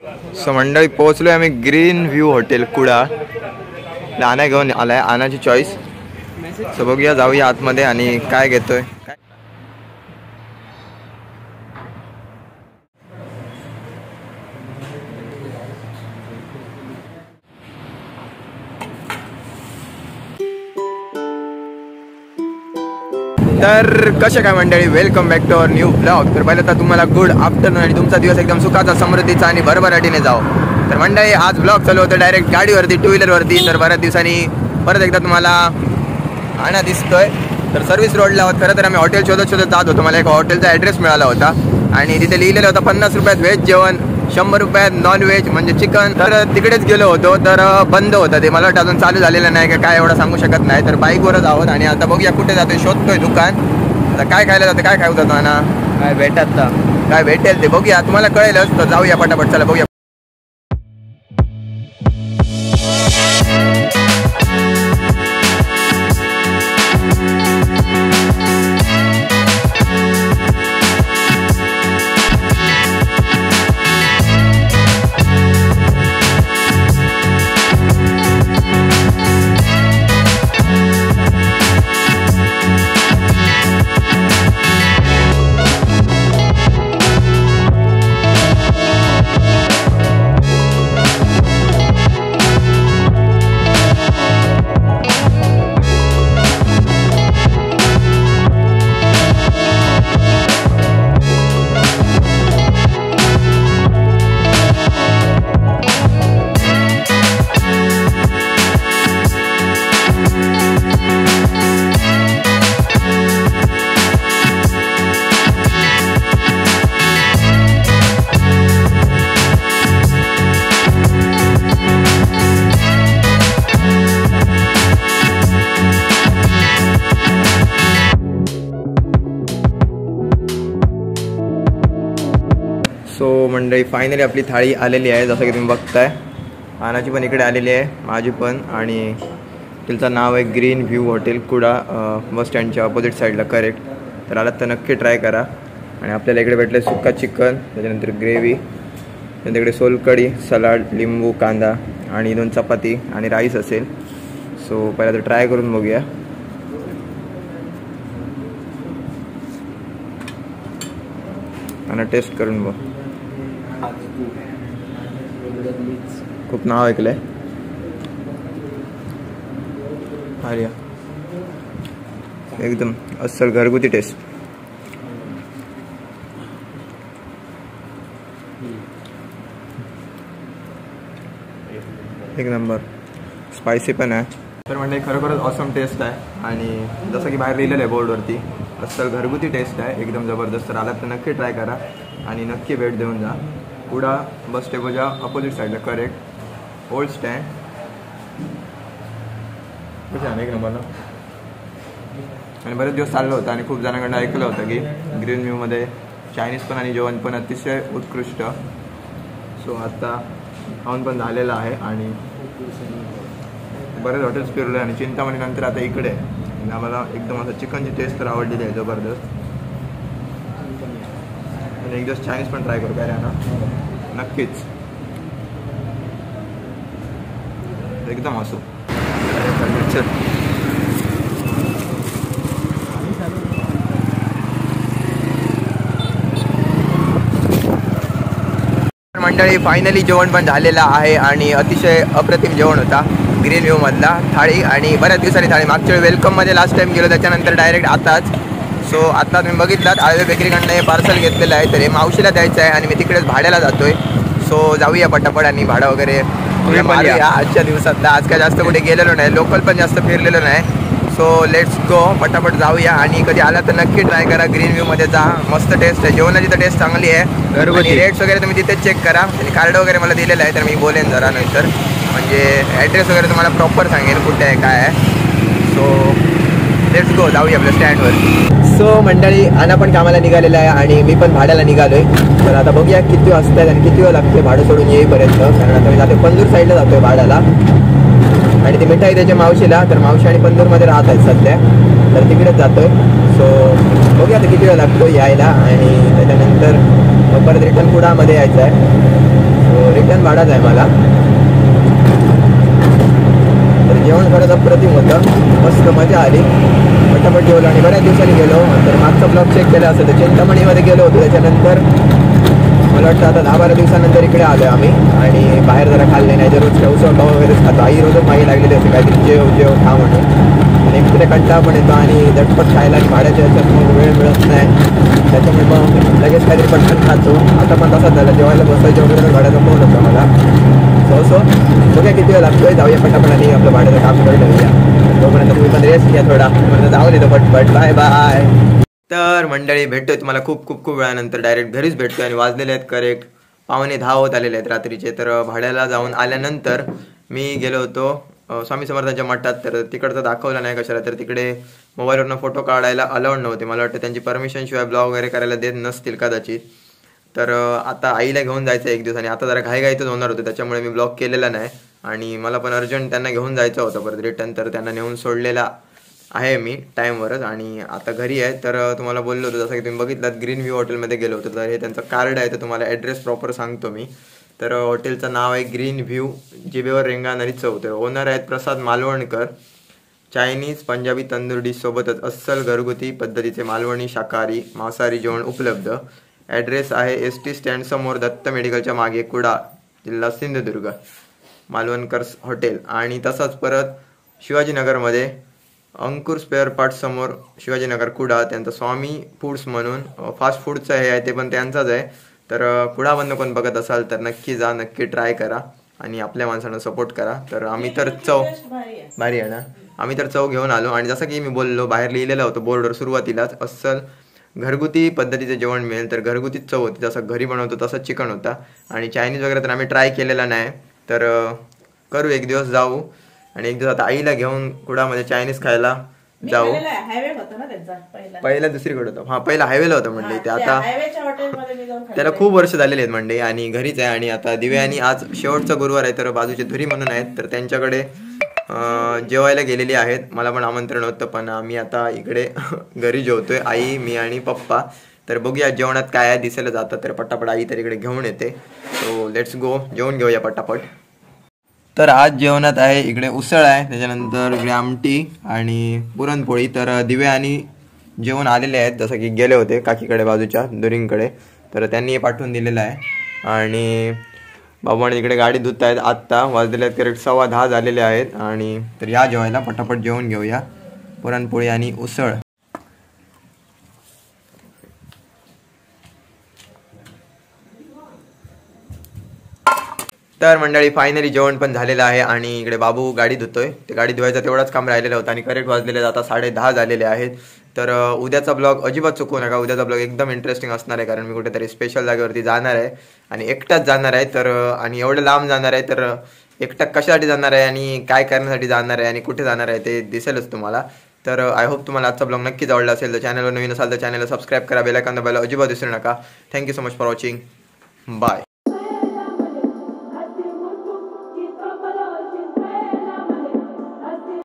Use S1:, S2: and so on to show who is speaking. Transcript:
S1: So मंडळी पोहोचलोय आम्ही green view hotel कुडा. आना घेऊन आलाय, आनाची चॉईस. सो बघूया, जाऊया आतमध्ये आणि काय घेतोय. तर कशा काय मंडळी, welcome back to our new blog. तर पहिलं तर तुम्हाला गुड आफ्टरनून आणि तुमचा दिवस एकदम सुखाचा, समृद्धीचा आणि भरभराटीने जाओ. तर मंडळी आज ब्लॉग चालू होतं डायरेक्ट गाडीवरती, टू व्हीलरवरती. तर बऱ्याच दिवसांनी परत एकदा तुम्हाला आणा दिसतोय. तर सर्व्हिस रोडला आहोत. खरं तर आम्ही हॉटेल शोधत जात होतो. मला एक हॉटेलचा ॲड्रेस मिळाला होता आणि तिथे लिहिलेलं होतं 50 रुपयात व्हेज जेवण, 100 रुपयात नॉन व्हेज म्हणजे चिकन. तर तिकडेच गेलो होतो, तर बंद होतं ते. मला वाटतं अजून चालू झालेलं नाही का काय, एवढं सांगू शकत नाही. तर बाईकवरच आहोत आणि आता बघूया कुठे जातोय, शोधतोय दुकान. आता काय खायला जातं, काय खाऊ जातो ना, काय भेटत ना, काय भेटेल ते बघूया, तुम्हाला कळेलच. तर जाऊया पटापट, चला बघूया. सो मंडळी फायनली आपली थाळी आलेली आहे, जसं की तुम्ही बघताय. आनाची पण इकडे आलेली आहे, माझी पण. आणि तिचं नाव आहे ग्रीन व्ह्यू हॉटेल कुडा, बस स्टँडच्या ऑपोजिट साईडला करेक्ट. तर आलात तर नक्की ट्राय करा. आणि आपल्याला इकडे भेटलं आहे सुक्का चिकन, त्याच्यानंतर ग्रेव्ही, त्यानंतर इकडे सोलकढी, सलाड, लिंबू, कांदा आणि 2 चपाती आणि राईस असेल. सो पहिला तर ट्राय करून बघूया. आणि टेस्ट करून बघ. खूप नाव ऐकलंय. अरे एकदम अस्सल घरगुती टेस्ट. एक नंबर. स्पायसी पण आहे. तर म्हणजे खरोखरच ऑसम टेस्ट आहे. आणि जसं की बाहेर लिहिलेलं आहे बोर्डवरती, अस्सल घरगुती टेस्ट आहे, एकदम जबरदस्त. तर आलात तर नक्की ट्राय करा आणि नक्की भेट देऊन जा. कुडा बस स्टॉपच्या अपोजिट साईडला करेक्ट, ओल्ड स्टँड. कसं आहे, एक नंबर ना. आणि बरेच दिवस चाललं होतं आणि खूप जणांकडून ऐकलं होतं की ग्रीन व्ह्यूमध्ये चायनीज पण आणि जेवण पण अतिशय उत्कृष्ट. सो आता खाऊन पण झालेलं आहे आणि बरेच हॉटेल्स फिरलो आहे. आणि चिंतामणी नंतर आता इकडे आणि आम्हाला एकदम असं चिकनची टेस्ट तर आवडलेली आहे जबरदस्त. आणि एक दिवस चायनीज पण ट्राय करू काय ना, नक्कीच एकदम असो. मंडळी फायनली जेवण पण झालेलं आहे आणि अतिशय अप्रतिम जेवण होता ग्रीन व्ह्यू मधला. थाळी आणि बऱ्याच दिवसांनी थाळी. मागच्या वेळी वेलकममध्ये लास्ट टाइम गेलो, त्याच्यानंतर डायरेक्ट आताच. सो आता तुम्ही बघितलात आळवे बेकरीकडनं हे पार्सल घेतलेलं आहे. तर हे मावशीला द्यायचं आहे आणि मी तिकडेच भाड्याला जातोय. सो जाऊया पटापट आणि भाडं वगैरे मारूया आजच्या दिवसातला. आज काय जास्त कुठे गेलेलो नाही, लोकल पण जास्त फिरलेलो नाही. सो लेट्स गो, पटापट जाऊया. आणि कधी आला तर नक्की ट्राय करा, ग्रीन व्ह्यूमध्ये जा. मस्त टेस्ट आहे, जेवणाची तर टेस्ट चांगली आहे. आणि रेट्स वगैरे तुम्ही तिथेच चेक करा. आणि कार्ड वगैरे मला दिलेलं आहे, तर मी बोलेन जरा नंतर, म्हणजे ॲड्रेस वगैरे तुम्हाला प्रॉपर सांगेन कुठे आहे काय आहे. सो लेट्स गो, जाऊया आपल्या स्टँडवर. सो मंडळी आना पण कामाला निघालेला आहे आणि मी पण भाड्याला निघालोय. तर आता बघूया किती वाजता आहेत आणि किती वेळ लागते भाडं सोडून येईपर्यंत. कारण आता मी जाते पंदूर साईडला जातोय भाड्याला. आणि ती मिठाई त्याच्या मावशीला, तर मावशी आणि पंदूरमध्ये राहत आहेत सध्या, तर तिकडेच जातोय. सो बघूया आता किती वेळ लागतो यायला. आणि त्याच्यानंतर परत रिटर्न कुडामध्ये यायचं आहे. सो जेवण भाडाच आहे मला. तर जेवण खरंच अप्रतिम होतं, मस्त मजा आली, पटापट जेवलो आणि बऱ्याच दिवसांनी गेलो. तर मागचा ब्लॉग चेक केला असं तर चिंतामणीमध्ये गेलो होतो, त्याच्यानंतर मला वाटतं आता 10-12 दिवसानंतर इकडे आलो आम्ही. आणि बाहेर जरा खाल्ले नाही, तर रोज काय उसळ पाव वगैरेच खातो. आई रोजच मागे लागलेली असते काहीतरी जेव जेव खा म्हणून, आणि तिथे कंटाळा पण येतो आणि झटपट खायला आणि भाड्याच्या ह्याच्यात मग वेळ मिळत नाही, त्याच्यामुळे मग लगेच काहीतरी पटकन खातो. आता पण तसाच झालं, जेवायला बसायचं वगैरे भाड्याचा फोन होता मला. सो बघा किती वेळ लागतोय, जाऊया पटापट आणि आपलं भाड्याचं काम करून ठेवूया. तोपर्यंत तुम्ही पण रेस्ट घ्या थोडा, जाऊन येतो पटपट. Bye bye. तर मंडळी भेटतोय तुम्हाला खूप खूप खूप वेळानंतर, डायरेक्ट घरीच भेटतोय आणि वाजलेले आहेत करेक्ट 9:15 होत आलेले आहेत रात्रीचे. तर भाड्याला जाऊन आल्यानंतर मी गेलो होतो स्वामी समर्थांच्या मठात. तर तिकडचं दाखवलं नाही कशाला, तर तिकडे मोबाईलवरनं फोटो काढायला अलाउड नव्हते. मला वाटतं त्यांची परमिशन शिवाय ब्लॉग वगैरे करायला देत नसतील कदाचित. तर आता आईला घेऊन जायचं एक दिवस, आणि आता जरा घाईघाईतच होणार होतं, त्याच्यामुळे मी ब्लॉग केलेला नाही. आणि मला पण अर्जंट त्यांना घेऊन जायचं होतं परत रिटर्न, तर त्यांना नेऊन सोडलेला आहे मी टाईमवरच. आणि आता घरी आहे. तर तुम्हाला बोललो होतो, जसं की तुम्ही बघितलात ग्रीन व्ह्यू हॉटेलमध्ये गेलो होतो. तर हे त्यांचं कार्ड आहे, तर तुम्हाला ॲड्रेस प्रॉपर सांगतो मी. तर हॉटेलचं नाव आहे ग्रीन व्ह्यू, जिभेवर रेंगाळणारी चव. तर ओनर आहेत प्रसाद मालवणकर. चायनीज पंजाबी तंदूर डिश सोबतच अस्सल घरगुती पद्धतीचे मालवणी शाकाहारी मांसाहारी जेवण उपलब्ध. ॲड्रेस आहे ST स्टँड समोर, दत्त मेडिकलच्या मागे, कुडा, जिल्हा सिंधुदुर्ग, मालवणकर्स हॉटेल. आणि तसंच परत शिवाजीनगरमध्ये अंकुर स्पेअर पार्ट्स समोर, शिवाजीनगर कुडा, त्यांचं स्वामी फूड्स म्हणून फास्ट फूडचं हे आहे, ते पण त्यांचाच आहे. तर कुडामधनं कोण बघत असाल तर नक्की जा, नक्की ट्राय करा आणि आपल्या माणसांना सपोर्ट करा. तर आम्ही तर भारी आहे ना, आम्ही तर चव घेऊन आलो. आणि जसं की मी बोललो, बाहेर लिहिलेलं होतं बोर्डवर सुरुवातीलाच, अस्सल घरगुती पद्धतीचे जेवण मिळेल. तर घरगुतीच चव होती, जसं घरी बनवतो तसंच चिकन होता. आणि चायनीज वगैरे तर आम्ही ट्राय केलेला नाही, तर करू एक दिवस जाऊ. आणि एक दिवस आता आईला घेऊन कुडामध्ये चायनीज खायला जाऊ. पहिला दुसरीकडे होतं, हा पहिला हायवेला होतं मंडई, ते आता त्याला खूप वर्ष झालेले आहेत मंडई, आणि घरीच आहे. आणि आता दिव्यानी आज शेवटचा गुरुवार आहे, तर बाजूचे धुरी म्हणून आहेत, तर त्यांच्याकडे जेवायला गेलेली आहेत. मला पण आमंत्रण होतं, पण आम्ही आता इकडे घरी जेवतोय, आई, मी आणि पप्पा. तर बघूया जेवणात काय आहे, दिसायला जातं तर पटापट आई तर इकडे घेऊन येते. सो लेट्स गो, जेवण घेऊया पटापट. तर आज जेवणात आहे इकडे उसळ आहे, त्याच्यानंतर इकडे आमटी आणि पुरणपोळी. तर दिव्या आणि जेवण आलेले आहेत, जसं की गेले होते काकीकडे बाजूच्या दुरींकडे, तर त्यांनी हे पाठवून दिलेलं आहे. आणि बाबा आणि इकडे गाडी धुत आहेत, आत्ता वाजलेले आहेत करेक्ट 10:15 झालेले आहेत. आणि तर या जेवायला पटापट जेवण घेऊया, पुरणपोळी आणि उसळ. तर मंडळी फायनली जेवण पण झालेलं आहे, आणि इकडे बाबू गाडी धुतोय, ते गाडी धुवायचं तेवढाच काम राहिलेलं होतं. आणि करेक्ट वाजलेले आता 10:30 झालेले आहेत. तर उद्याचा ब्लॉग अजिबात चुकू नका, उद्याचा ब्लॉग एकदम इंटरेस्टिंग असणार आहे, कारण मी कुठेतरी स्पेशल जागेवरती जाणार आहे आणि एकटाच जाणार आहे. तर आणि एवढं लांब जाणार आहे, तर एकटा कशासाठी जाणार आहे आणि काय करण्यासाठी जाणार आहे आणि कुठे जाणार आहे ते दिसेलच तुम्हाला. तर आय होप तुम्हाला आजचा ब्लॉग नक्कीच आवडला असेल. तर चॅनलवर नवीन असाल तर चॅनलला सबस्क्राईब करा, बेल आयकॉन दाबायला अजिबात विसरू नका. Thank you so much for watching, bye.